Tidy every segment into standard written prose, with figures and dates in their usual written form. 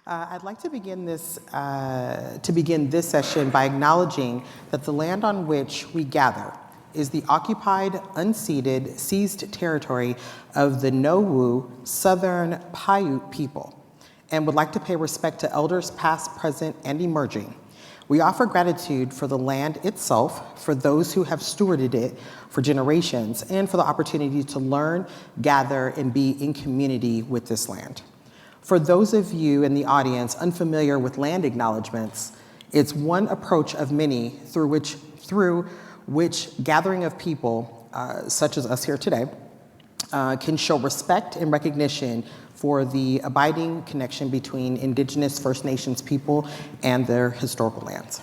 I'd like to begin this session by acknowledging that the land on which we gather is the occupied, unceded, seized territory of the Nowu Southern Paiute people, and would like to pay respect to elders past, present, and emerging. We offer gratitude for the land itself, for those who have stewarded it for generations, and for the opportunity to learn, gather, and be in community with this land. For those of you in the audience unfamiliar with land acknowledgements, it's one approach of many through which gathering of people, such as us here today, can show respect and recognition for the abiding connection between Indigenous First Nations people and their historical lands.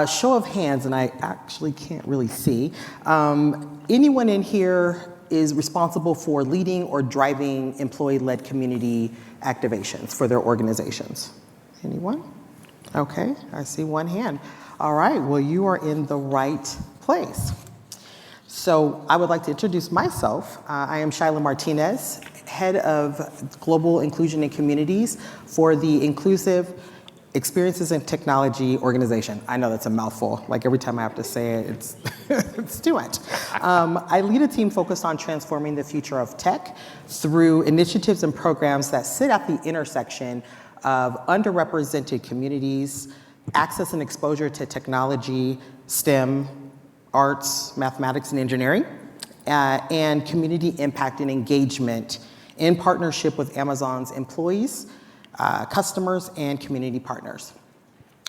Show of hands, and I actually can't really see. Anyone in here is responsible for leading or driving employee-led community activations for their organizations? Anyone? Okay, I see one hand. All right, well, you are in the right place. So I would like to introduce myself. I am Shyla Martinez, Head of Global Inclusion and Communities for the Inclusive Experiences and Technology Organization. I know that's a mouthful. Like every time I have to say it, it's too much. I lead a team focused on transforming the future of tech through initiatives and programs that sit at the intersection of underrepresented communities, access and exposure to technology, STEM, arts, mathematics, and engineering, and community impact and engagement in partnership with Amazon's employees, customers, and community partners.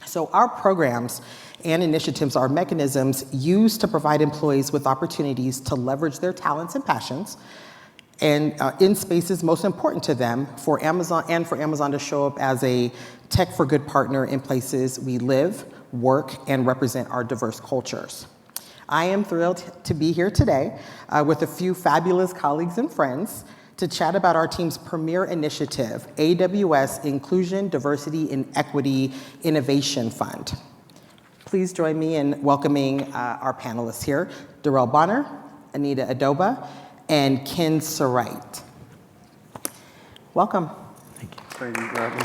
So our programs and initiatives are mechanisms used to provide employees with opportunities to leverage their talents and passions and in spaces most important to them for Amazon to show up as a tech for good partner in places we live, work, and represent our diverse cultures. I am thrilled to be here today with a few fabulous colleagues and friends to chat about our team's premier initiative, AWS Inclusion, Diversity, and Equity Innovation Fund. Please join me in welcoming our panelists here, Darrell Bonner, Anita Adoba, and Ken Surratt. Welcome. Thank you. Thank you for having me.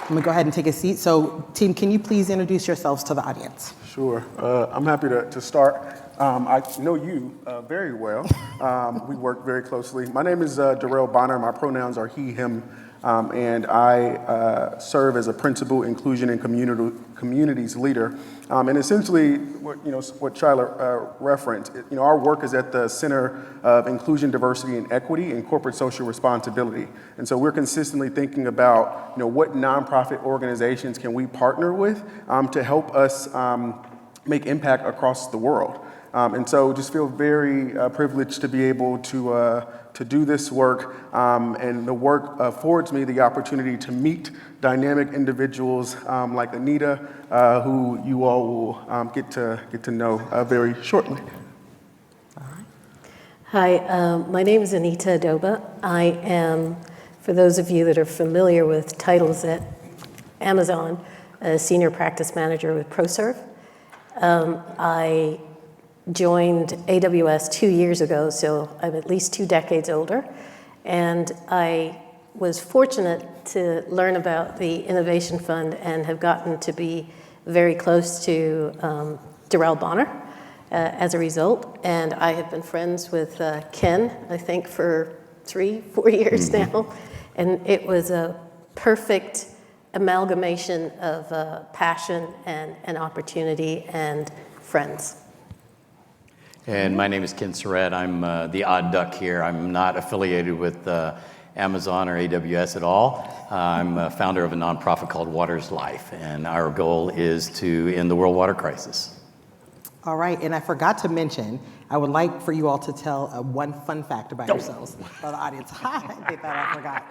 I'm gonna go ahead and take a seat. So team, can you please introduce yourselves to the audience? Sure. I'm happy to start. I know you very well. We work very closely. My name is Darrell Bonner. My pronouns are he, him, and I serve as a principal inclusion and communities leader. And essentially, what Shyla referenced, our work is at the center of inclusion, diversity, and equity and corporate social responsibility. And so we're consistently thinking about, what nonprofit organizations can we partner with to help us make impact across the world. And so just feel very privileged to be able to do this work, and the work affords me the opportunity to meet dynamic individuals like Anita, who you all will get to know very shortly. Hi, my name is Anita Adoba. I am, for those of you that are familiar with titles at Amazon, a senior practice manager with ProServe. I joined AWS 2 years ago, so I'm at least 2 decades older. And I was fortunate to learn about the Innovation Fund and have gotten to be very close to Darrell Bonner as a result. And I have been friends with Ken, I think, for 3-4 years now. And it was a perfect amalgamation of passion and opportunity and friends. And my name is Ken Surratt. I'm the odd duck here. I'm not affiliated with Amazon or AWS at all. I'm a founder of a nonprofit called Water's Life, and our goal is to end the world water crisis. All right, and I forgot to mention, I would like for you all to tell one fun fact about yourselves for the audience. They thought I forgot.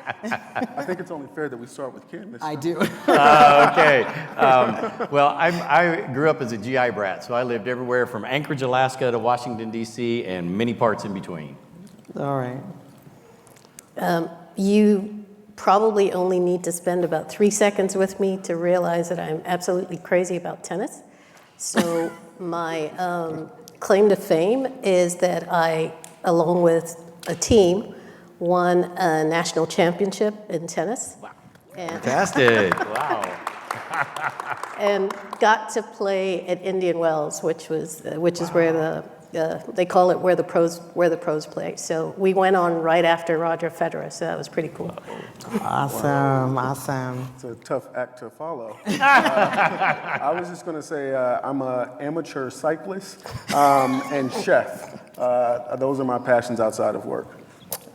I think it's only fair that we start with Ken this time. I do. Okay. Well, I grew up as a GI brat, so I lived everywhere from Anchorage, Alaska to Washington, D.C., and many parts in between. All right. You probably only need to spend about 3 seconds with me to realize that I'm absolutely crazy about tennis. So my claim to fame is that I, along with a team, won a national championship in tennis. Wow. And, Fantastic. Wow. and got to play at Indian Wells, which is where they call it where the pros play. So we went on right after Roger Federer, so that was pretty cool. Awesome, awesome. It's a tough act to follow. I was just going to say I'm an amateur cyclist and chef. Those are my passions outside of work.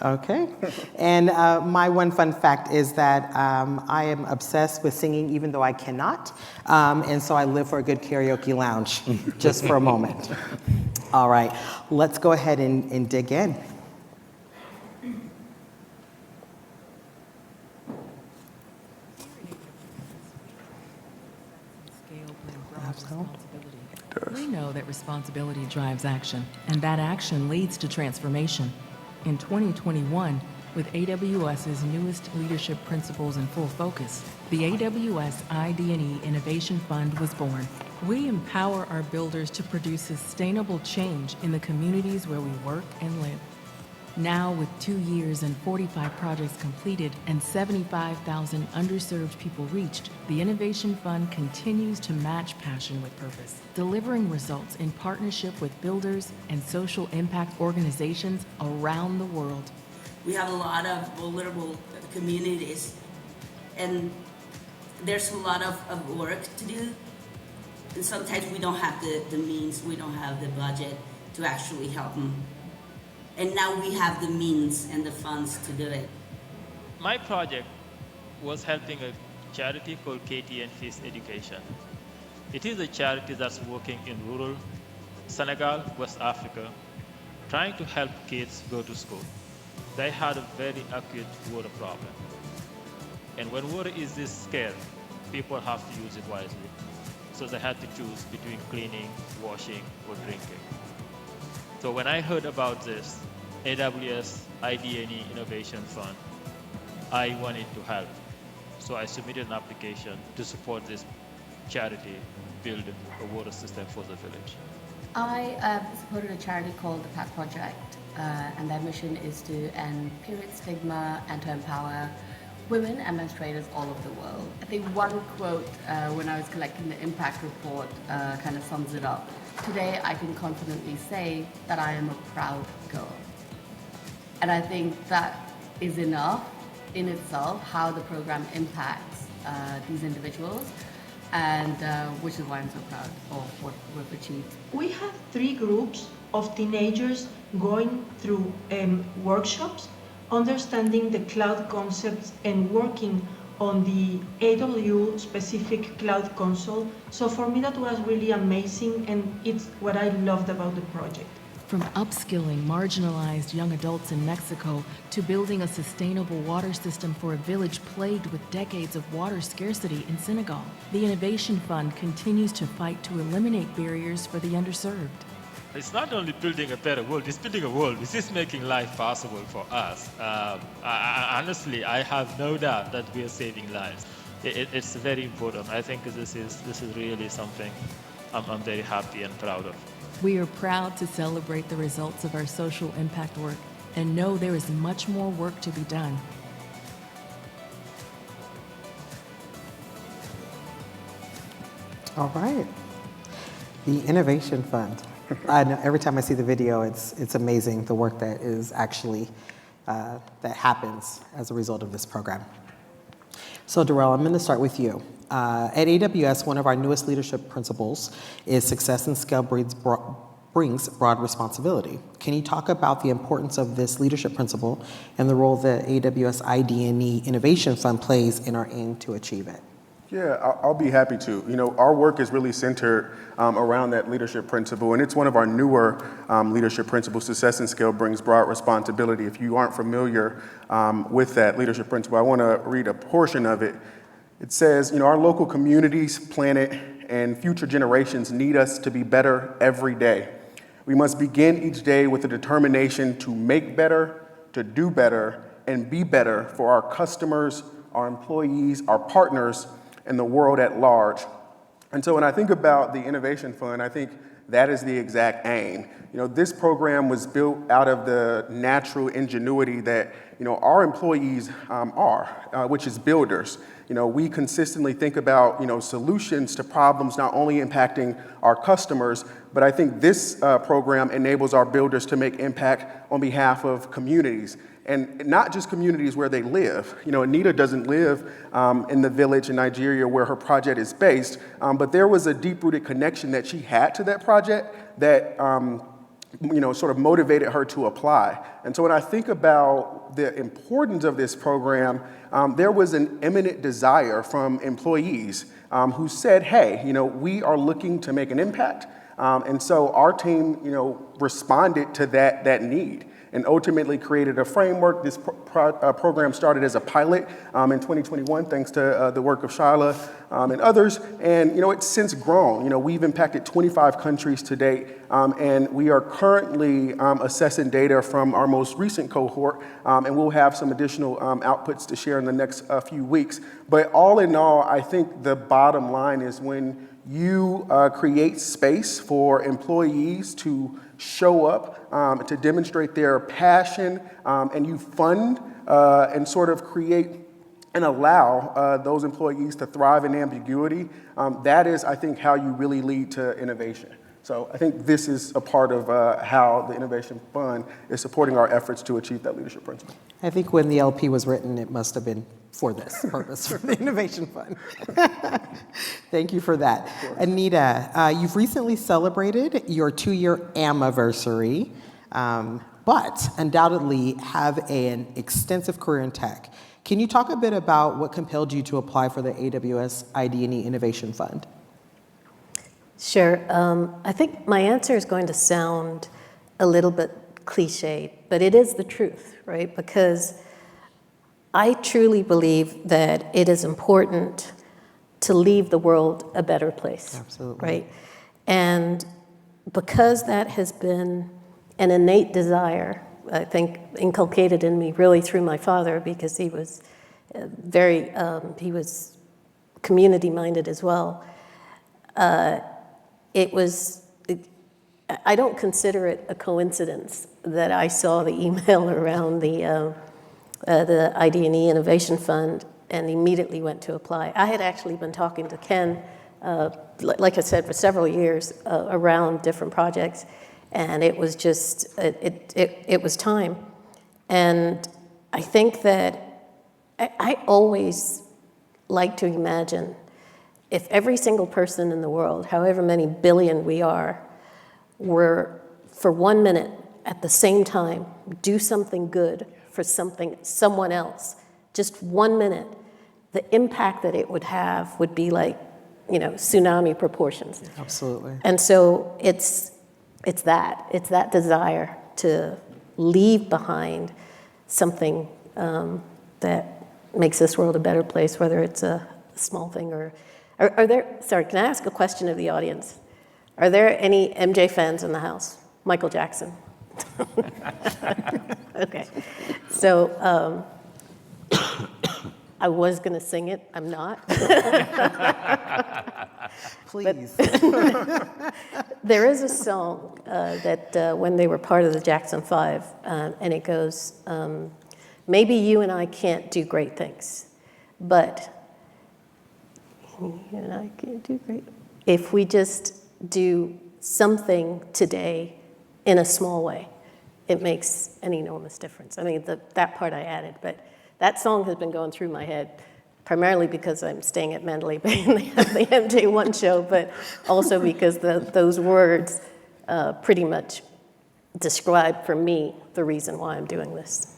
Okay. And my one fun fact is that I am obsessed with singing even though I cannot. And so I live for a good karaoke lounge, just for a moment. All right, let's go ahead and dig in. We know that responsibility drives action, and that action leads to transformation. In 2021, with AWS's newest leadership principles in full focus, the AWS ID&E Innovation Fund was born. We empower our builders to produce sustainable change in the communities where we work and live. Now, with 2 years and 45 projects completed and 75,000 underserved people reached, the Innovation Fund continues to match passion with purpose, delivering results in partnership with builders and social impact organizations around the world. We have a lot of vulnerable communities, and there's a lot of work to do. And sometimes we don't have the means, we don't have the budget to actually help them. And now we have the means and the funds to do it. My project was helping a charity called Katie and Fish Education. It is a charity that's working in rural Senegal, West Africa, trying to help kids go to school. They had a very acute water problem. And when water is this scarce, people have to use it wisely. So they had to choose between cleaning, washing, or drinking. So when I heard about this AWS ID&E Innovation Fund, I wanted to help. So I submitted an application to support this charity build a water system for the village. I supported a charity called the PAT Project, and their mission is to end period stigma and to empower women and menstruators all over the world. I think one quote when I was collecting the impact report kind of sums it up. Today, I can confidently say that I am a proud girl. And I think that is enough in itself, how the program impacts these individuals, and which is why I'm so proud of what we've achieved. We have 3 groups of teenagers going through workshops, understanding the cloud concepts and working on the AWS specific cloud console. So for me that was really amazing, and it's what I loved about the project. From upskilling marginalized young adults in Mexico to building a sustainable water system for a village plagued with decades of water scarcity in Senegal, the Innovation Fund continues to fight to eliminate barriers for the underserved. It's not only building a better world, it's building a world. This is making life possible for us. Honestly, I have no doubt that we are saving lives. It's very important. I think this is really something I'm very happy and proud of. We are proud to celebrate the results of our social impact work and know there is much more work to be done. All right. The Innovation Fund. I know every time I see the video, it's amazing the work that is actually that happens as a result of this program. So Darrell, I'm going to start with you. At AWS, one of our newest leadership principles is success and scale brings broad responsibility. Can you talk about the importance of this leadership principle and the role that AWS ID&E Innovation Fund plays in our aim to achieve it? Yeah, I'll be happy to. You know, our work is really centered around that leadership principle, and it's one of our newer leadership principles. Success and scale brings broad responsibility. If you aren't familiar with that leadership principle, I want to read a portion of it. It says, you know, our local communities, planet, and future generations need us to be better every day. We must begin each day with a determination to make better, to do better, and be better for our customers, our employees, our partners, and the world at large. And so when I think about the Innovation Fund, I think that is the exact aim. This program was built out of the natural ingenuity that, our employees are, which is builders. We consistently think about, solutions to problems not only impacting our customers, but I think this program enables our builders to make impact on behalf of communities. And not just communities where they live. Anita doesn't live in the village in Nigeria where her project is based, but there was a deep-rooted connection that she had to that project that sort of motivated her to apply. And so when I think about the importance of this program, there was an imminent desire from employees who said, hey, we are looking to make an impact. And so our team, responded to that need and ultimately created a framework. This program started as a pilot in 2021, thanks to the work of Shyla and others. And it's since grown. We've impacted 25 countries to date, and we are currently assessing data from our most recent cohort, and we'll have some additional outputs to share in the next few weeks. But all in all, I think the bottom line is when you create space for employees to show up, to demonstrate their passion, and you fund and sort of create and allow those employees to thrive in ambiguity, that is, I think, how you really lead to innovation. So I think this is a part of how the Innovation Fund is supporting our efforts to achieve that leadership principle. I think when the LP was written, it must have been for this purpose, for the Innovation Fund. Thank you for that. Anita, you've recently celebrated your 2-year anniversary, but undoubtedly have an extensive career in tech. Can you talk a bit about what compelled you to apply for the AWS ID&E Innovation Fund? Sure. I think my answer is going to sound a little bit cliched, but it is the truth, right? Because I truly believe that it is important to leave the world a better place. Absolutely. Right? And because that has been an innate desire, I think inculcated in me really through my father, because he was he was community-minded as well. I don't consider it a coincidence that I saw the email around the ID&E Innovation Fund and immediately went to apply. I had actually been talking to Ken, like I said, for several years around different projects, and it was just, it was time. And I think that I always like to imagine if every single person in the world, however many billion we are, were for 1 minute at the same time do something good for someone else, just 1 minute, the impact that it would have would be like, tsunami proportions. Absolutely. And so it's that desire to leave behind something that makes this world a better place, whether it's a small thing or. Are there, sorry, can I ask a question of the audience? Are there any MJ fans in the house? Michael Jackson. Okay. So I was going to sing it. I'm not. Please. There is a song that when they were part of the Jackson 5, and it goes, maybe you and I can't do great things, but you and I can't do great. If we just do something today in a small way, it makes an enormous difference. I mean, that part I added, but that song has been going through my head primarily because I'm staying at Mandalay Bay and they have the MJ1 show, but also because those words pretty much describe for me the reason why I'm doing this.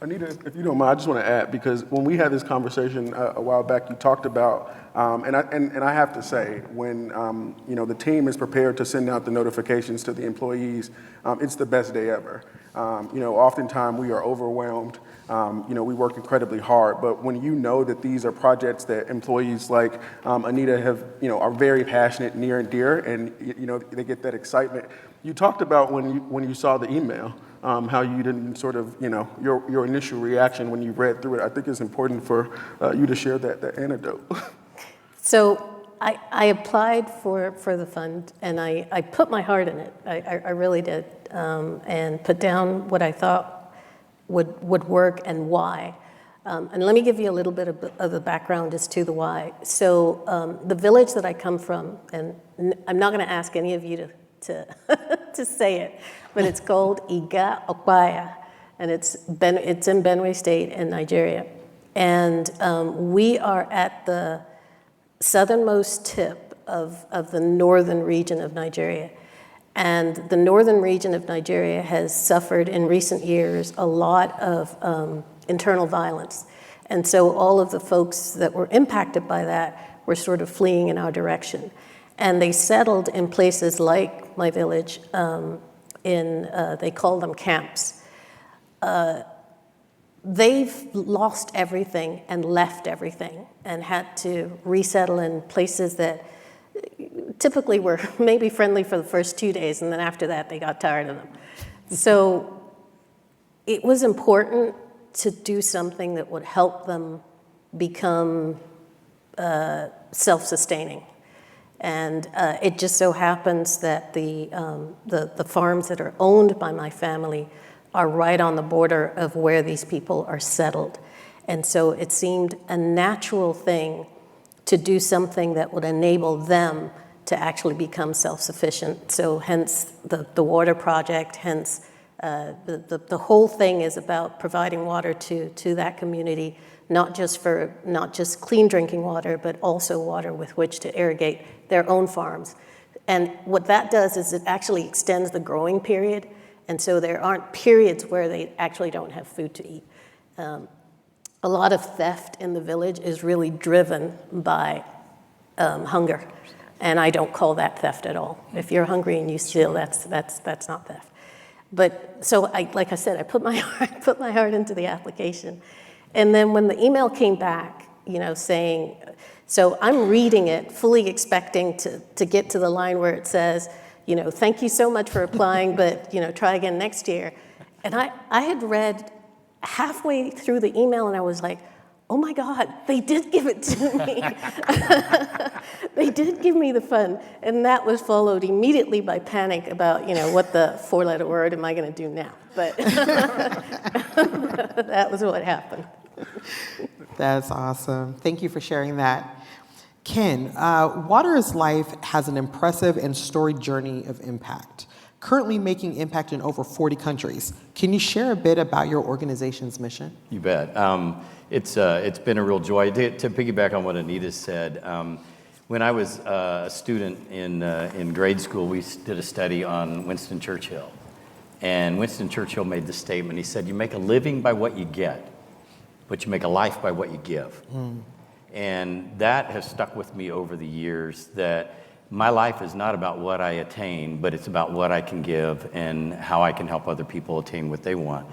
Anita, if you don't mind, I just want to add, because when we had this conversation a while back, you talked about, and I have to say, when the team is prepared to send out the notifications to the employees, it's the best day ever. Oftentimes we are overwhelmed. We work incredibly hard, but when you know that these are projects that employees like Anita have, are very passionate, near and dear, and they get that excitement. You talked about when you saw the email. How you didn't sort of, your initial reaction when you read through it. I think it's important for you to share that anecdote. So I applied for the fund, and I put my heart in it. I really did, and put down what I thought would work and why. And let me give you a little bit of the background as to the why. So the village that I come from, and I'm not going to ask any of you to to say it, but it's called Iga Okpaya, and it's in Benue State in Nigeria. And we are at the southernmost tip of the northern region of Nigeria. And the northern region of Nigeria has suffered in recent years a lot of internal violence. And so all of the folks that were impacted by that were sort of fleeing in our direction. And they settled in places like my village, they call them camps. They've lost everything and left everything and had to resettle in places that typically were maybe friendly for the first 2 days, and then after that they got tired of them. So it was important to do something that would help them become self-sustaining. And it just so happens that the farms that are owned by my family are right on the border of where these people are settled. And so it seemed a natural thing to do something that would enable them to actually become self-sufficient. So hence the water project, hence the whole thing is about providing water to that community, not just clean drinking water, but also water with which to irrigate their own farms. And what that does is it actually extends the growing period. And so there aren't periods where they actually don't have food to eat. A lot of theft in the village is really driven by hunger. And I don't call that theft at all. If you're hungry and you steal, that's not theft. But so like I said, I put my heart into the application. And then when the email came back, saying, so I'm reading it, fully expecting to get to the line where it says, thank you so much for applying, but, try again next year. And I had read halfway through the email and I was like, oh my God, they did give it to me. They did give me the fund. And that was followed immediately by panic about, what the 4-letter word am I going to do now? But that was what happened. That's awesome. Thank you for sharing that. Ken, Water is Life has an impressive and storied journey of impact, currently making impact in over 40 countries. Can you share a bit about your organization's mission? You bet. It's been a real joy. To piggyback on what Anita said, when I was a student in grade school, we did a study on Winston Churchill. And Winston Churchill made the statement, he said, you make a living by what you get, but you make a life by what you give. And that has stuck with me over the years, that my life is not about what I attain, but it's about what I can give and how I can help other people attain what they want.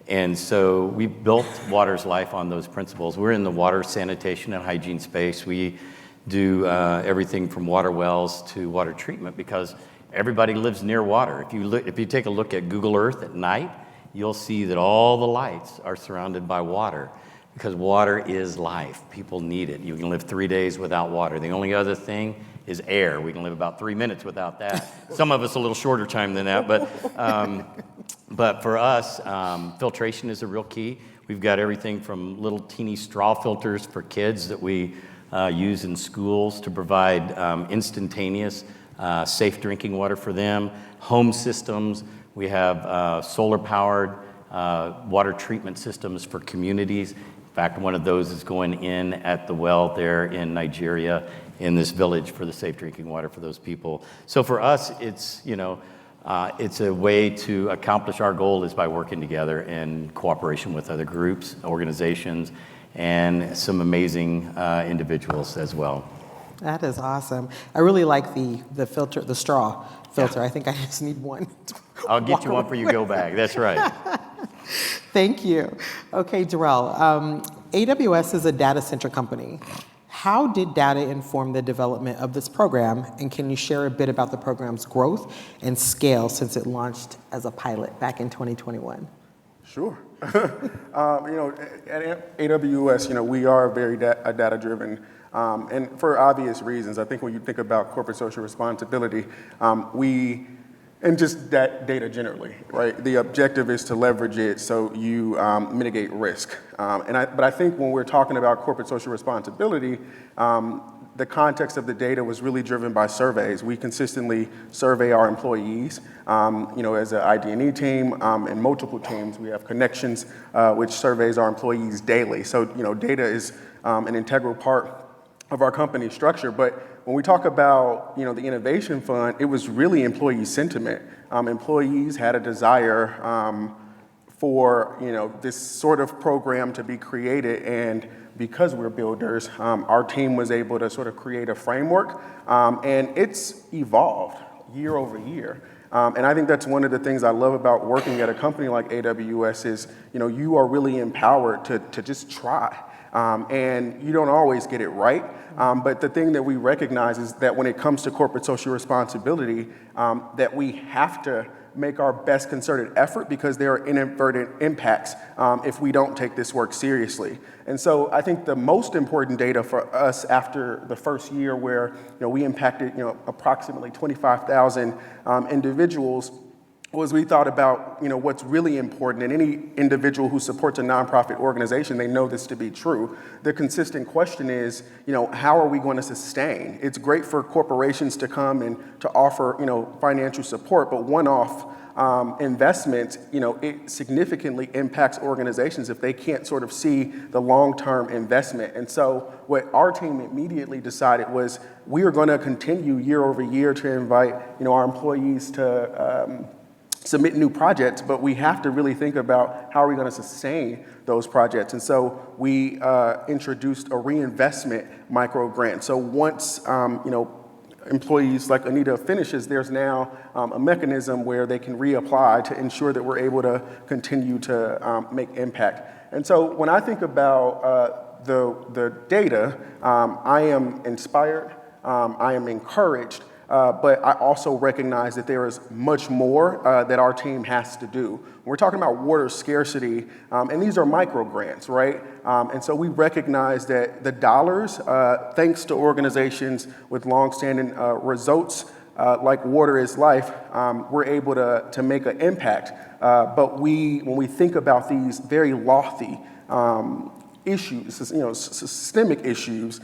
And so we built Water's Life on those principles. We're in the water, sanitation, and hygiene space. We do everything from water wells to water treatment because everybody lives near water. If you take a look at Google Earth at night, you'll see that all the lights are surrounded by water. Because water is life. People need it. You can live 3 days without water. The only other thing is air. We can live about 3 minutes without that. Some of us a little shorter time than that, but for us, filtration is a real key. We've got everything from little teeny straw filters for kids that we use in schools to provide instantaneous, safe drinking water for them. Home systems. We have solar-powered water treatment systems for communities. In fact, one of those is going in at the well there in Nigeria, in this village for the safe drinking water for those people. So for us, it's a way to accomplish our goal is by working together in cooperation with other groups, organizations, and some amazing individuals as well. That is awesome. I really like the filter, the straw filter. Yeah. I think I just need one. I'll get you one for your go bag. That's right. Thank you. Okay, Darrell, AWS is a data-centric company. How did data inform the development of this program, and can you share a bit about the program's growth and scale since it launched as a pilot back in 2021? Sure. At AWS, we are very data-driven, and for obvious reasons. I think when you think about corporate social responsibility, and just that data generally, right? The objective is to leverage it so you mitigate risk. But I think when we're talking about corporate social responsibility, the context of the data was really driven by surveys. We consistently survey our employees, as an ID&E team and multiple teams. We have connections which surveys our employees daily. So, data is an integral part of our company structure. But when we talk about, the Innovation Fund, it was really employee sentiment. Employees had a desire for, this sort of program to be created, and because we're builders, our team was able to sort of create a framework, and it's evolved year over year. And I think that's one of the things I love about working at a company like AWS is, you are really empowered to just try. And you don't always get it right, but the thing that we recognize is that when it comes to corporate social responsibility, that we have to make our best concerted effort because there are inadvertent impacts if we don't take this work seriously. And so I think the most important data for us after the first year where we impacted approximately 25,000 individuals was we thought about what's really important, and any individual who supports a nonprofit organization, they know this to be true. The consistent question is, how are we going to sustain? It's great for corporations to come and to offer, financial support, but one-off investment, it significantly impacts organizations if they can't sort of see the long-term investment. And so what our team immediately decided was we are going to continue year over year to invite, our employees to submit new projects, but we have to really think about how are we going to sustain those projects. And so we introduced a reinvestment micro grant. So once employees like Anita finishes, there's now a mechanism where they can reapply to ensure that we're able to continue to make impact. And so when I think about the data, I am inspired, I am encouraged, but I also recognize that there is much more that our team has to do. We're talking about water scarcity, and these are micro grants, right? And so we recognize that the dollars, thanks to organizations with longstanding results like Water is Life, we're able to make an impact. But when we think about these very lofty issues, systemic issues,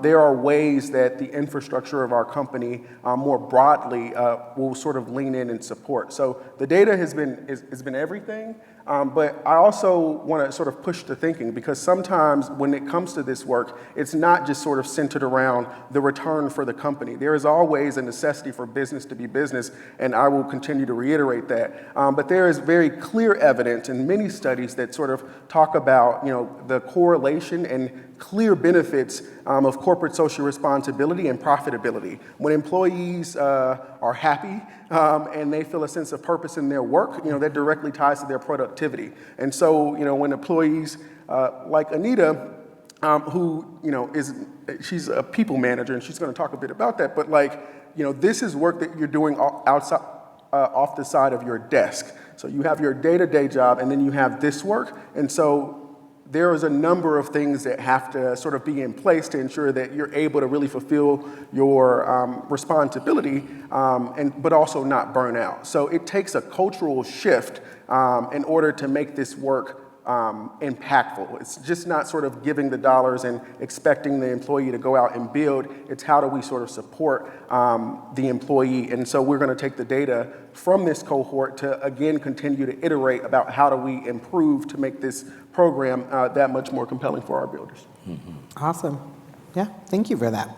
there are ways that the infrastructure of our company more broadly will sort of lean in and support. So the data has been everything, but I also want to sort of push the thinking, because sometimes when it comes to this work, it's not just sort of centered around the return for the company. There is always a necessity for business to be business, and I will continue to reiterate that. But there is very clear evidence in many studies that sort of talk about, the correlation and clear benefits of corporate social responsibility and profitability. When employees are happy and they feel a sense of purpose in their work, that directly ties to their productivity. And so, when employees like Anita, who she's a people manager, and she's going to talk a bit about that, but this is work that you're doing outside, off the side of your desk. So you have your day-to-day job, and then you have this work, and so there is a number of things that have to sort of be in place to ensure that you're able to really fulfill your responsibility, but also not burn out. So it takes a cultural shift in order to make this work impactful. It's just not sort of giving the dollars and expecting the employee to go out and build. It's how do we sort of support the employee. And so we're going to take the data from this cohort to, again, continue to iterate about how do we improve to make this program that much more compelling for our builders. Mm-hmm. Awesome. Yeah, thank you for that.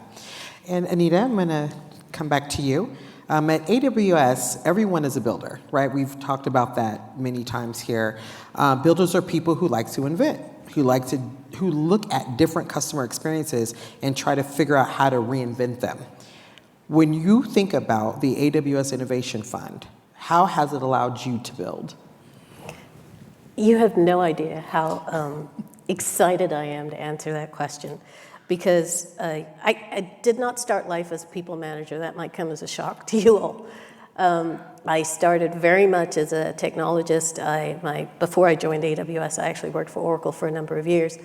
And Anita, I'm going to come back to you. At AWS, everyone is a builder, right? We've talked about that many times here. Builders are people who like to invent, who look at different customer experiences and try to figure out how to reinvent them. When you think about the AWS Innovation Fund, how has it allowed you to build? You have no idea how excited I am to answer that question, because I did not start life as a people manager. That might come as a shock to you all. I started very much as a technologist. Before I joined AWS, I actually worked for Oracle for a number of years.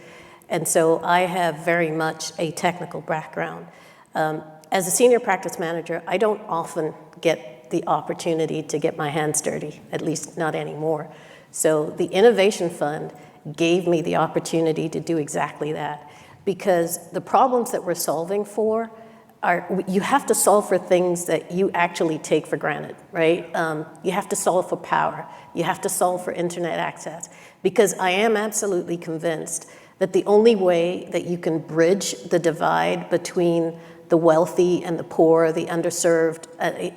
And so I have very much a technical background. As a senior practice manager, I don't often get the opportunity to get my hands dirty, at least not anymore. So the Innovation Fund gave me the opportunity to do exactly that, because the problems that we're solving for you have to solve for things that you actually take for granted, right? You have to solve for power. You have to solve for internet access, because I am absolutely convinced that the only way that you can bridge the divide between the wealthy and the poor, the underserved,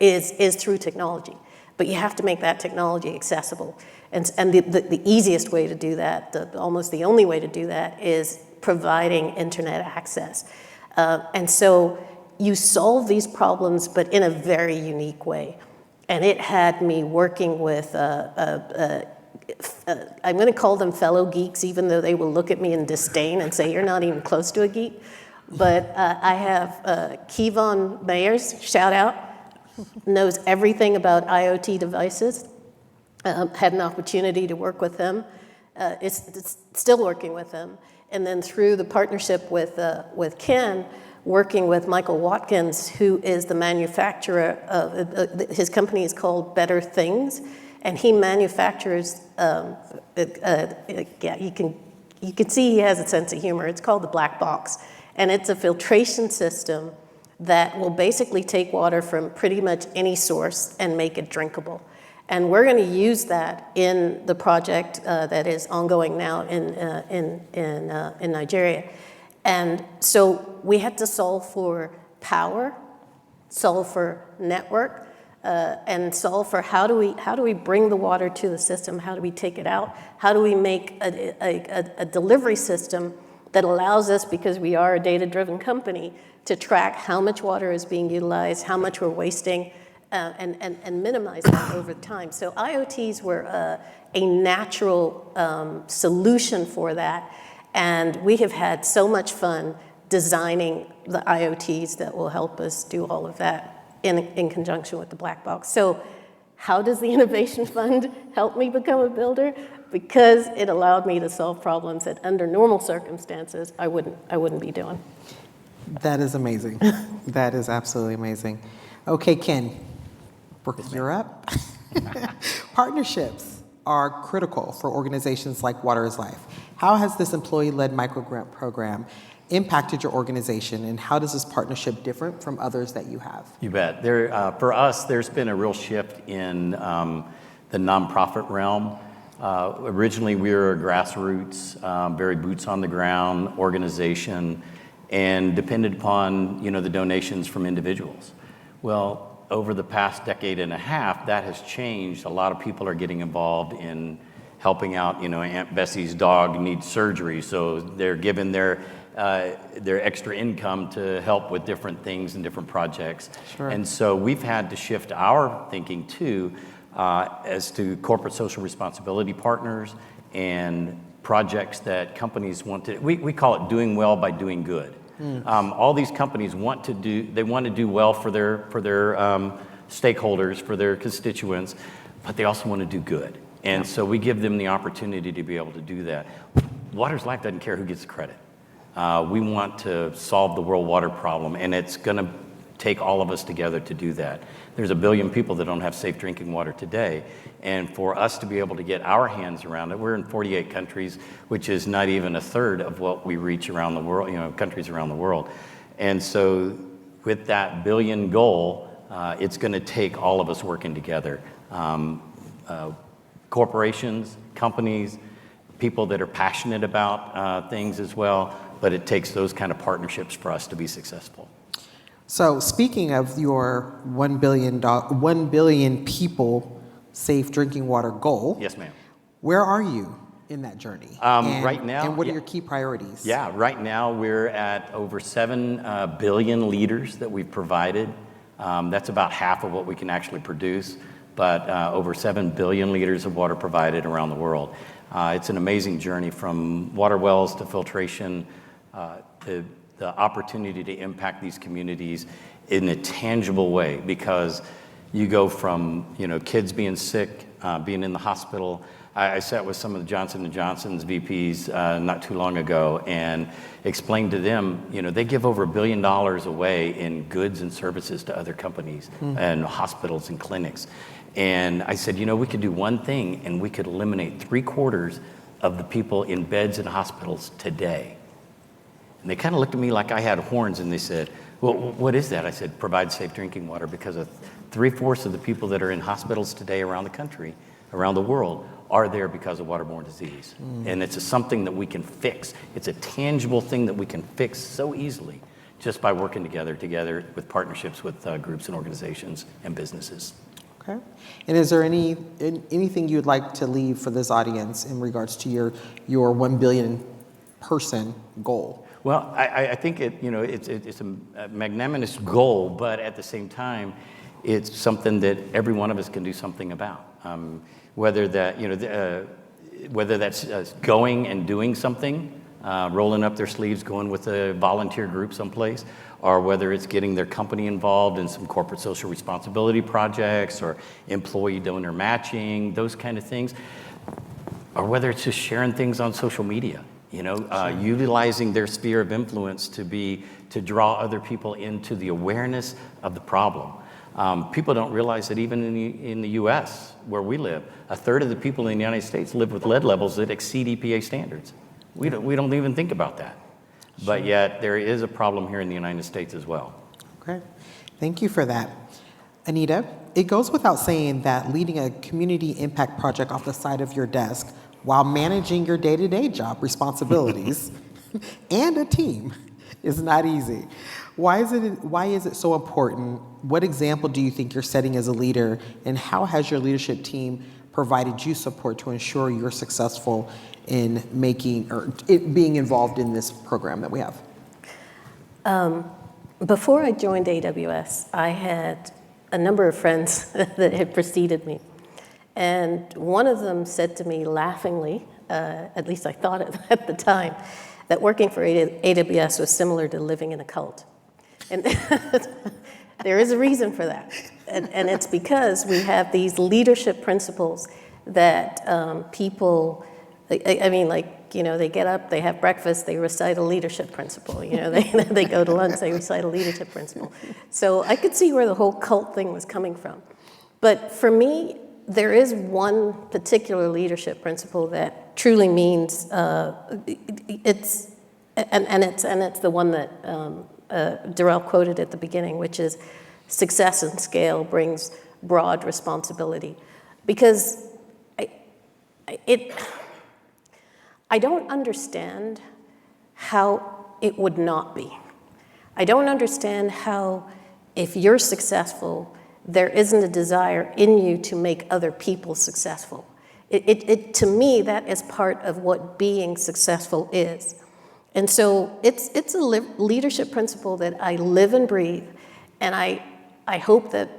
is through technology. But you have to make that technology accessible. And the easiest way to do that, almost the only way to do that, is providing internet access. And so you solve these problems, but in a very unique way. And it had me working with, I'm going to call them fellow geeks, even though they will look at me in disdain and say, you're not even close to a geek. But I have Kevon Mayers, shout out, knows everything about IoT devices. Had an opportunity to work with him. It's still working with him. And then through the partnership with Ken, working with Michael Watkins, who is the manufacturer of, his company is called Better Things, and he manufactures, yeah, you can see he has a sense of humor. It's called the black box. And it's a filtration system that will basically take water from pretty much any source and make it drinkable. And we're going to use that in the project that is ongoing now in Nigeria. And so we had to solve for power, solve for network, and solve for how do we bring the water to the system? How do we take it out? How do we make a delivery system that allows us, because we are a data-driven company, to track how much water is being utilized, how much we're wasting, and minimize that over time. So IoTs were a natural solution for that. And we have had so much fun designing the IoTs that will help us do all of that in conjunction with the black box. So how does the Innovation Fund help me become a builder? Because it allowed me to solve problems that under normal circumstances I wouldn't be doing. That is amazing. That is absolutely amazing. Okay, Ken, you're up. Partnerships are critical for organizations like Water is Life. How has this employee-led microgrant program impacted your organization, and how does this partnership differ from others that you have? You bet. For us, there's been a real shift in the nonprofit realm. Originally, we were a grassroots, very boots on the ground organization, and depended upon the donations from individuals. Well, over the past decade and a half, that has changed. A lot of people are getting involved in helping out. Aunt Bessie's dog needs surgery, so they're given their extra income to help with different things and different projects. Sure. And so we've had to shift our thinking too, as to corporate social responsibility partners and projects that companies want to. We call it doing well by doing good. All these companies want to do well for their stakeholders, for their constituents, but they also want to do good. And so we give them the opportunity to be able to do that. Water's Life doesn't care who gets the credit. We want to solve the world water problem, and it's going to take all of us together to do that. There's 1 billion people that don't have safe drinking water today, and for us to be able to get our hands around it, we're in 48 countries, which is not even a third of what we reach around the world, countries around the world. And so with that billion goal, it's going to take all of us working together. Corporations, companies, people that are passionate about things as well, but it takes those kind of partnerships for us to be successful. So speaking of your $1 billion people safe drinking water goal. Yes, ma'am. Where are you in that journey? Right now. And what are your key priorities? Yeah, right now we're at over 7 billion liters that we've provided. That's about half of what we can actually produce, but over 7 billion liters of water provided around the world. It's an amazing journey from water wells to filtration, to the opportunity to impact these communities in a tangible way, because You go from, kids being sick, being in the hospital. I sat with some of the Johnson & Johnson's VPs not too long ago and explained to them, they give over $1 billion away in goods and services to other companies and hospitals and clinics. And I said, we could do one thing and we could eliminate 3/4 of the people in beds in hospitals today. And they kind of looked at me like I had horns and they said, well, what is that? I said, provide safe drinking water, because 3/4 of the people that are in hospitals today around the country, around the world, are there because of waterborne disease. And it's something that we can fix. It's a tangible thing that we can fix so easily just by working together with partnerships with groups and organizations and businesses. Okay. And is there anything you'd like to leave for this audience in regards to your 1 billion person goal? Well, I think it's a magnanimous goal, but at the same time, it's something that every one of us can do something about. Whether that's going and doing something, rolling up their sleeves, going with a volunteer group someplace, or whether it's getting their company involved in some corporate social responsibility projects or employee donor matching, those kind of things, or whether it's just sharing things on social media, utilizing their sphere of influence to draw other people into the awareness of the problem. People don't realize that even in the U.S., where we live, 1/3 of the people in the United States live with lead levels that exceed EPA standards. We don't even think about that. Sure. But yet there is a problem here in the United States as well. Okay. Thank you for that. Anita, it goes without saying that leading a community impact project off the side of your desk while managing your day-to-day job responsibilities and a team is not easy. Why is it so important? What example do you think you're setting as a leader, and how has your leadership team provided you support to ensure you're successful in being involved in this program that we have? Before I joined AWS, I had a number of friends that had preceded me. And one of them said to me laughingly, at least I thought it at the time, that working for AWS was similar to living in a cult. And there is a reason for that. And it's because we have these leadership principles that people, they get up, they have breakfast, they recite a leadership principle. They go to lunch, they recite a leadership principle. So I could see where the whole cult thing was coming from. But for me, there is one particular leadership principle that truly means it's the one that Darrell quoted at the beginning, which is success and scale brings broad responsibility. Because I don't understand how it would not be. I don't understand how, if you're successful, there isn't a desire in you to make other people successful. To me, that is part of what being successful is. And so it's a leadership principle that I live and breathe, and I hope that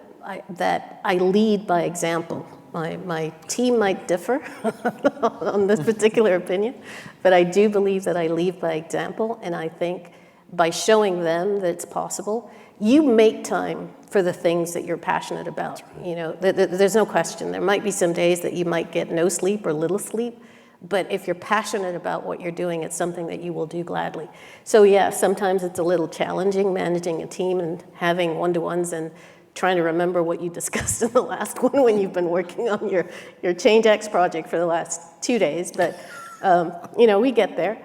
I lead by example. My team might differ on this particular opinion, but I do believe that I lead by example, and I think by showing them that it's possible, you make time for the things that you're passionate about. There's no question. There might be some days that you might get no sleep or little sleep, but if you're passionate about what you're doing, it's something that you will do gladly. So yeah, sometimes it's a little challenging managing a team and having one-to-ones and trying to remember what you discussed in the last one when you've been working on your Change X project for the last 2 days. But, we get there.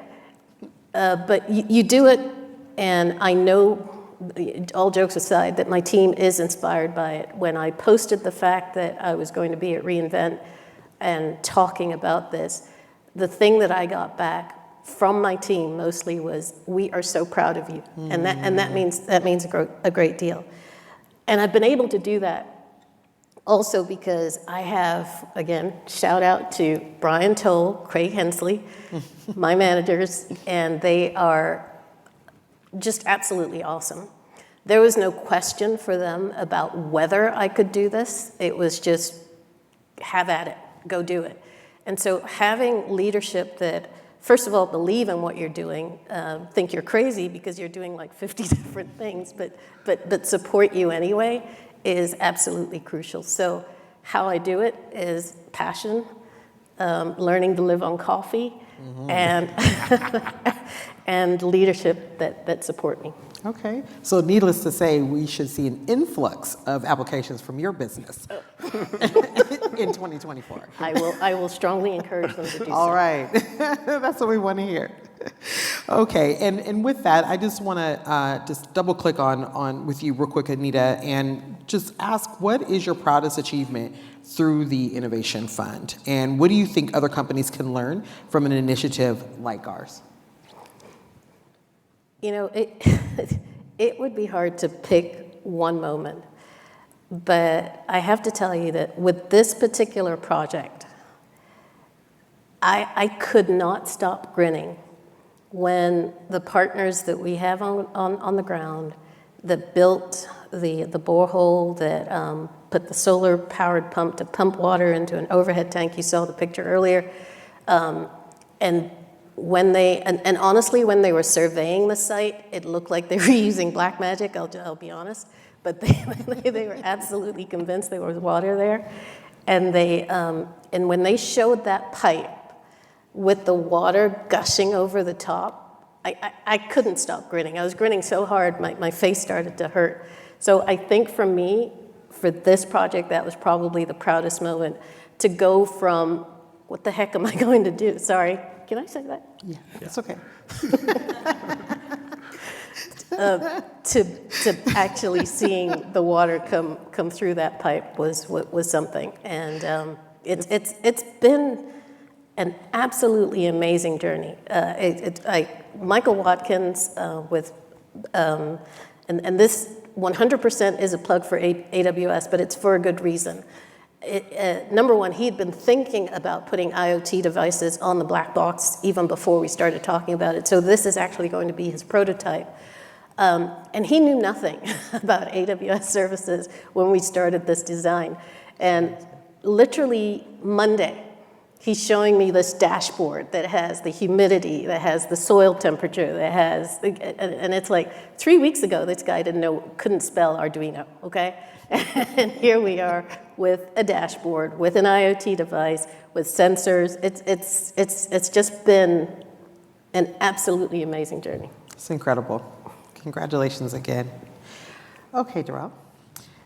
But you do it, and I know, all jokes aside, that my team is inspired by it. When I posted the fact that I was going to be at reInvent and talking about this, the thing that I got back from my team mostly was, "We are so proud of you," and that means a great deal. And I've been able to do that also because I have, again, shout out to Brian Toll, Craig Hensley, my managers, and they are just absolutely awesome. There was no question for them about whether I could do this. It was just, have at it, go do it. And so having leadership that, first of all, believe in what you're doing, think you're crazy because you're doing like 50 different things, but support you anyway, is absolutely crucial. So how I do it is passion, learning to live on coffee, and and leadership that support me. Okay, so needless to say, we should see an influx of applications from your business in 2024. I will strongly encourage them to do so. All right, that's what we want to hear. Okay, and with that, I just want to just double click on with you real quick, Anita, and just ask, what is your proudest achievement through the Innovation Fund? And what do you think other companies can learn from an initiative like ours? You know, it would be hard to pick one moment, but I have to tell you that with this particular project, I could not stop grinning when the partners that we have on the ground that built the borehole, that put the solar-powered pump to pump water into an overhead tank. You saw the picture earlier. And when they, and honestly, when they were surveying the site, it looked like they were using black magic, I'll be honest. But they were absolutely convinced there was water there. And and when they showed that pipe with the water gushing over the top, I couldn't stop grinning. I was grinning so hard, my face started to hurt. So I think for me, for this project, that was probably the proudest moment, to go from, what the heck am I going to do? Sorry, can I say that? Yeah, it's okay. To actually seeing the water come through that pipe was something. And it's been an absolutely amazing journey. Michael Watkins with, and this 100% is a plug for AWS, but it's for a good reason. Number one, he'd been thinking about putting IoT devices on the black box even before we started talking about it. So this is actually going to be his prototype. And he knew nothing about AWS services when we started this design. And literally Monday, he's showing me this dashboard that has the humidity, that has the soil temperature, that has, and it's like 3 weeks ago, this guy couldn't spell Arduino, okay? And here we are with a dashboard, with an IoT device, with sensors. It's just been an absolutely amazing journey. It's incredible. Congratulations again. Okay, Darrell.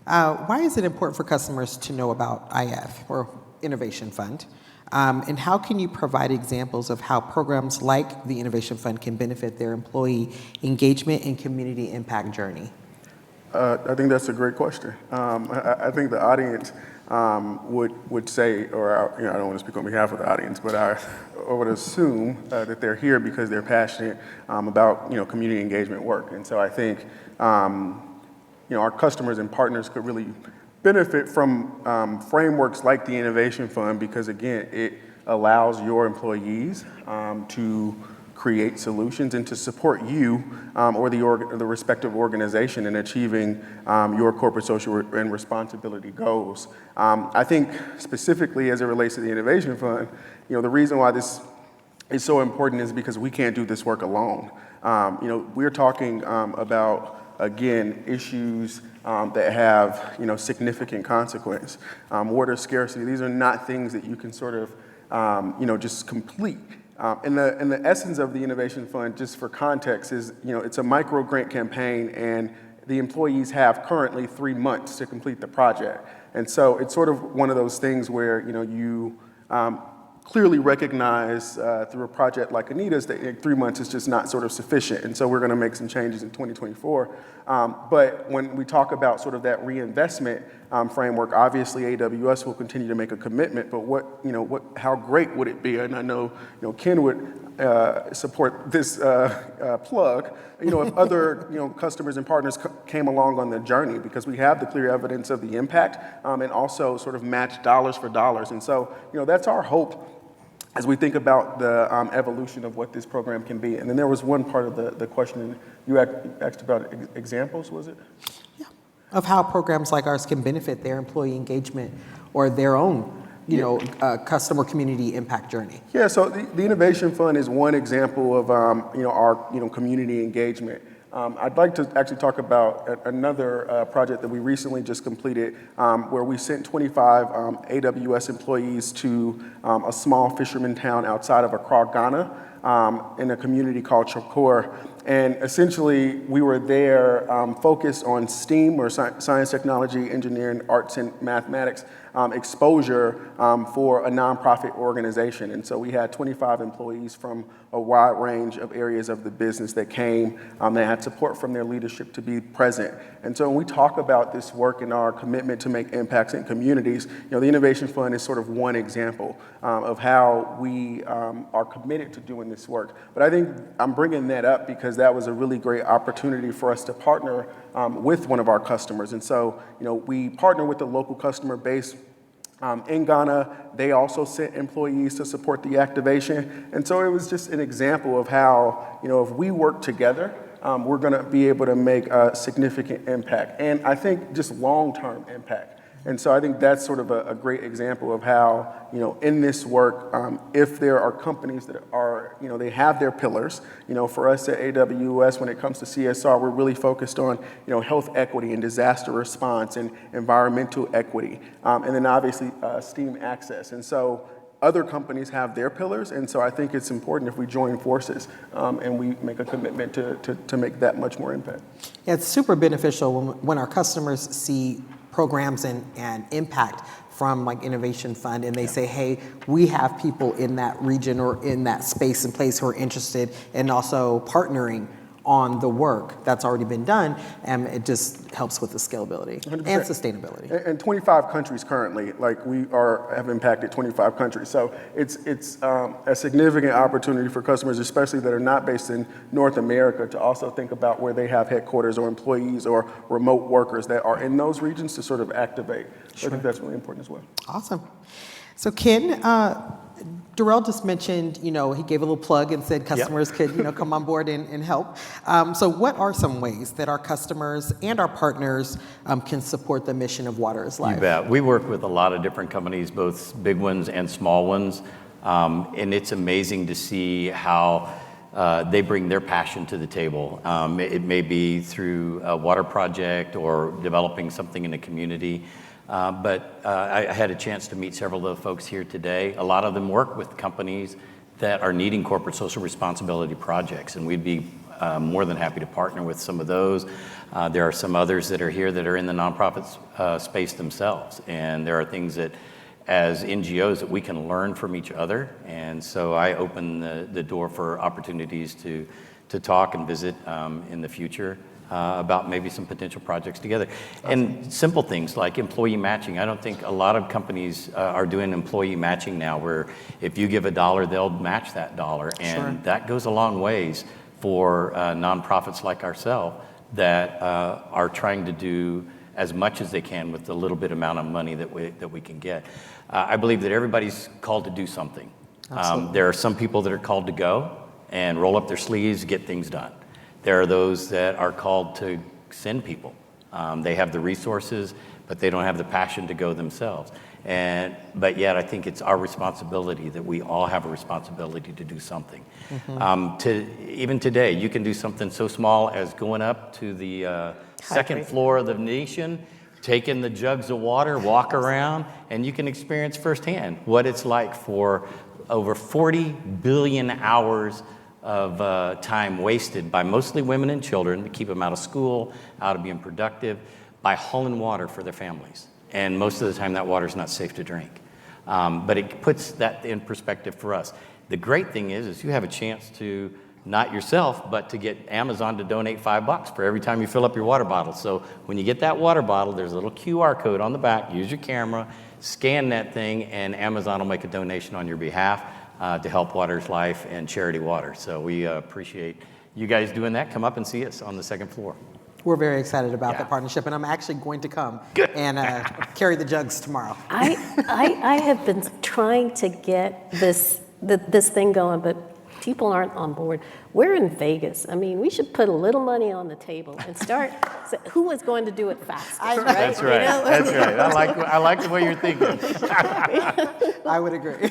Why is it important for customers to know about IF, or Innovation Fund? And how can you provide examples of how programs like the Innovation Fund can benefit their employee engagement and community impact journey? I think that's a great question. I think the audience would say, or I don't want to speak on behalf of the audience, but I would assume that they're here because they're passionate about community engagement work. And so I think our customers and partners could really benefit from frameworks like the Innovation Fund, because again, it allows your employees to create solutions and to support you or the respective organization in achieving your corporate social and responsibility goals. I think specifically as it relates to the Innovation Fund, the reason why this is so important is because we can't do this work alone. We're talking about, again, issues that have significant consequence. Water scarcity, these are not things that you can sort of just complete. And the essence of the Innovation Fund, just for context, is it's a micro grant campaign, and the employees have currently 3 months to complete the project. And so it's sort of one of those things where you clearly recognize through a project like Anita's that 3 months is just not sort of sufficient. And so we're going to make some changes in 2024. But when we talk about sort of that reinvestment framework, obviously AWS will continue to make a commitment. But how great would it be? And I know Ken would support this plug. If other customers and partners came along on the journey, because we have the clear evidence of the impact and also sort of match dollars for dollars. And so that's our hope as we think about the evolution of what this program can be. And then there was one part of the question you asked about examples, was it? Yeah. Of how programs like ours can benefit their employee engagement or their own, customer community impact journey. Yeah, so the Innovation Fund is one example of our community engagement. I'd like to actually talk about another project that we recently just completed where we sent 25 AWS employees to a small fisherman town outside of Accra, Ghana, in a community called Chokor. And essentially, we were there focused on STEAM, or science, technology, engineering, arts, and mathematics exposure for a nonprofit organization. And so we had 25 employees from a wide range of areas of the business that came. They had support from their leadership to be present. And so when we talk about this work and our commitment to make impacts in communities, the Innovation Fund is sort of one example of how we are committed to doing this work. But I think I'm bringing that up because that was a really great opportunity for us to partner with one of our customers. And so, we partner with the local customer base in Ghana. They also sent employees to support the activation. And so it was just an example of how, if we work together, we're going to be able to make a significant impact. And I think just long-term impact. And so I think that's sort of a great example of how, in this work, if there are companies that are, they have their pillars, for us at AWS, when it comes to CSR, we're really focused on, health equity and disaster response and environmental equity, and then obviously STEAM access. And so other companies have their pillars, and so I think it's important if we join forces and we make a commitment to make that much more impact. Yeah, it's super beneficial when our customers see programs and impact from like Innovation Fund, and they say, hey, we have people in that region or in that space and place who are interested in also partnering on the work that's already been done, and it just helps with the scalability 100%. And sustainability. And 25 countries currently, like have impacted 25 countries. So it's a significant opportunity for customers, especially that are not based in North America, to also think about where they have headquarters or employees or remote workers that are in those regions to sort of activate. So I think that's really important as well. Awesome. So Ken, Darrell just mentioned, he gave a little plug and said customers could, come on board and help. So what are some ways that our customers and our partners can support the mission of Water is Life? You bet. We work with a lot of different companies, both big ones and small ones. And it's amazing to see how they bring their passion to the table. It may be through a water project or developing something in a community. But I had a chance to meet several of the folks here today. A lot of them work with companies that are needing corporate social responsibility projects, and we'd be more than happy to partner with some of those. There are some others that are here that are in the nonprofit space themselves, and there are things that as NGOs that we can learn from each other, and so I open the door for opportunities to talk and visit in the future. About maybe some potential projects together. Awesome. And simple things like employee matching. I don't think a lot of companies are doing employee matching now, where if you give $1, they'll match that $1. And that goes a long ways for nonprofits like ourselves that are trying to do as much as they can with the little bit amount of money that we can get. I believe that everybody's called to do something. There are some people that are called to go and roll up their sleeves, get things done. There are those that are called to send people. They have the resources, but they don't have the passion to go themselves. But yet I think it's our responsibility that we all have a responsibility to do something. Even today, you can do something so small as going up to the second floor of the nation, taking the jugs of water, walk around, and you can experience firsthand what it's like for over 40 billion hours of time wasted by mostly women and children to keep them out of school, out of being productive, by hauling water for their families. And most of the time that water is not safe to drink. But it puts that in perspective for us. The great thing is you have a chance to, not yourself, but to get Amazon to donate $5 for every time you fill up your water bottle. So when you get that water bottle, there's a little QR code on the back. Use your camera, scan that thing, and Amazon will make a donation on your behalf to help Water's Life and Charity Water. So we appreciate you guys doing that. Come up and see us on the second floor. We're very excited about the partnership, and I'm actually going to come and carry the jugs tomorrow. I have been trying to get this thing going, but people aren't on board. We're in Vegas. I mean, we should put a little money on the table and start. Who is going to do it fast? Right? That's right. That's right. I like the way you're thinking. I would agree.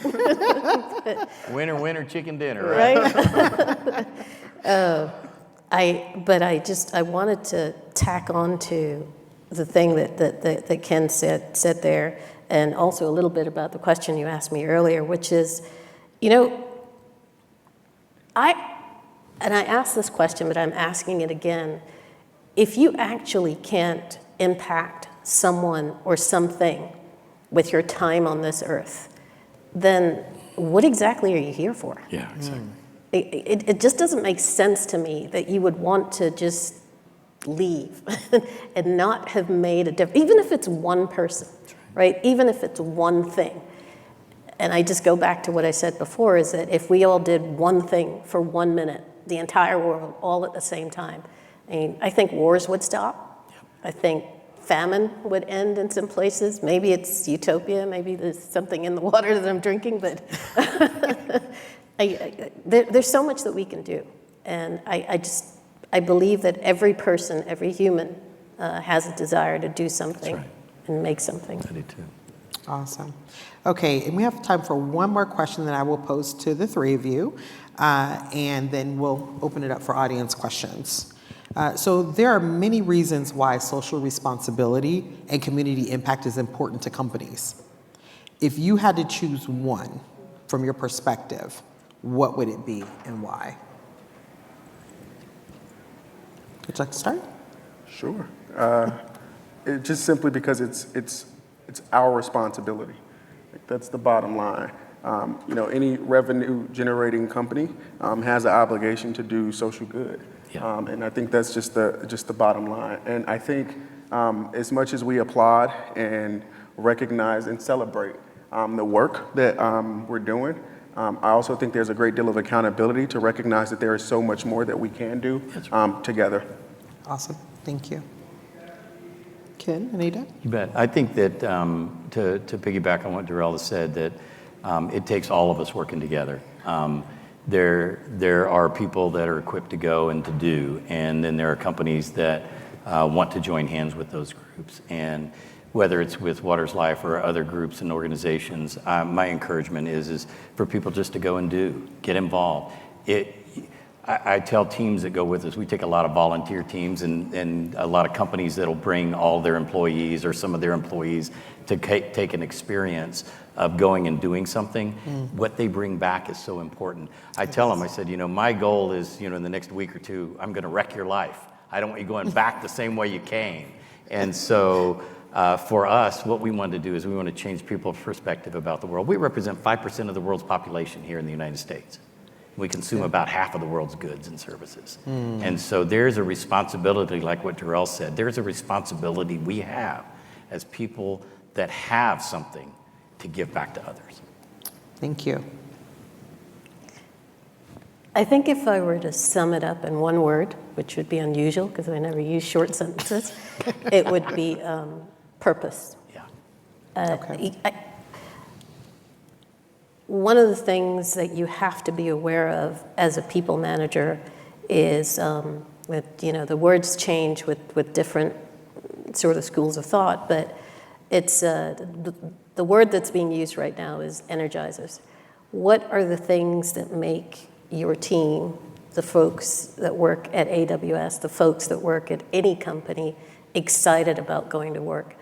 Winner, chicken dinner, right? I wanted to tack on to the thing that Ken said there, and also a little bit about the question you asked me earlier, which is, I asked this question, but I'm asking it again. If you actually can't impact someone or something with your time on this earth, then what exactly are you here for? Yeah, exactly. It just doesn't make sense to me that you would want to just leave and not have made a difference, even if it's one person, right? Even if it's one thing. And I just go back to what I said before, is that if we all did one thing for 1 minute, the entire world, all at the same time, I think wars would stop. I think famine would end in some places. Maybe it's utopia, maybe there's something in the water that I'm drinking, but there's so much that we can do. And I believe that every person, every human has a desire to do something and make something. I do too. Awesome. Okay, and we have time for one more question that I will pose to the three of you, and then we'll open it up for audience questions. So there are many reasons why social responsibility and community impact is important to companies. If you had to choose one from your perspective, what would it be and why? Would you like to start? Sure. Just simply because it's our responsibility. That's the bottom line. Any revenue-generating company has an obligation to do social good, and I think that's just the bottom line. And I think as much as we applaud and recognize and celebrate the work that we're doing, I also think there's a great deal of accountability to recognize that there is so much more that we can do together. Awesome. Thank you. Ken, Anita? You bet. I think that to piggyback on what Darrell has said, that it takes all of us working together. There are people that are equipped to go and to do, and then there are companies that want to join hands with those groups. And whether it's with Waters Life or other groups and organizations, my encouragement is for people just to go and get involved. I tell teams that go with us, we take a lot of volunteer teams and a lot of companies that'll bring all their employees or some of their employees to take an experience of going and doing something. What they bring back is so important. I tell them, I said, my goal is, in the next week or two, I'm going to wreck your life. I don't want you going back the same way you came. And so for us, what we want to do is we want to change people's perspective about the world. We represent 5% of the world's population here in the United States. We consume about half of the world's goods and services. And so there's a responsibility, like what Darrell said, there's a responsibility we have as people that have something to give back to others. Thank you. I think if I were to sum it up in one word, which would be unusual because I never use short sentences, it would be purpose. Okay. One of the things that you have to be aware of as a people manager is, the words change with different sort of schools of thought, but it's the word that's being used right now is energizers. What are the things that make your team, the folks that work at AWS, the folks that work at any company, excited about going to work?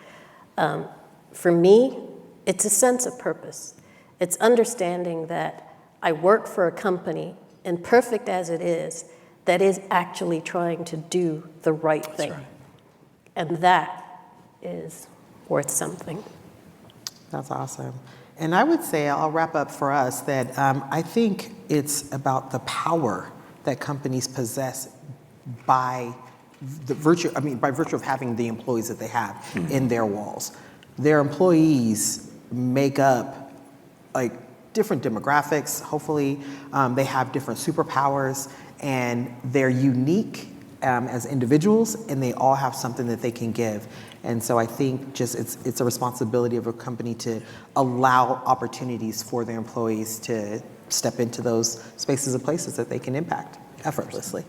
For me, it's a sense of purpose. It's understanding that I work for a company, imperfect as it is, that is actually trying to do the right thing. That's right. And that is worth something. That's awesome. And I would say, I'll wrap up for us, that I think it's about the power that companies possess by virtue of having the employees that they have in their walls. Their employees make up different demographics, hopefully. They have different superpowers, and they're unique as individuals, and they all have something that they can give. And so I think it's a responsibility of a company to allow opportunities for their employees to step into those spaces and places that they can impact effortlessly.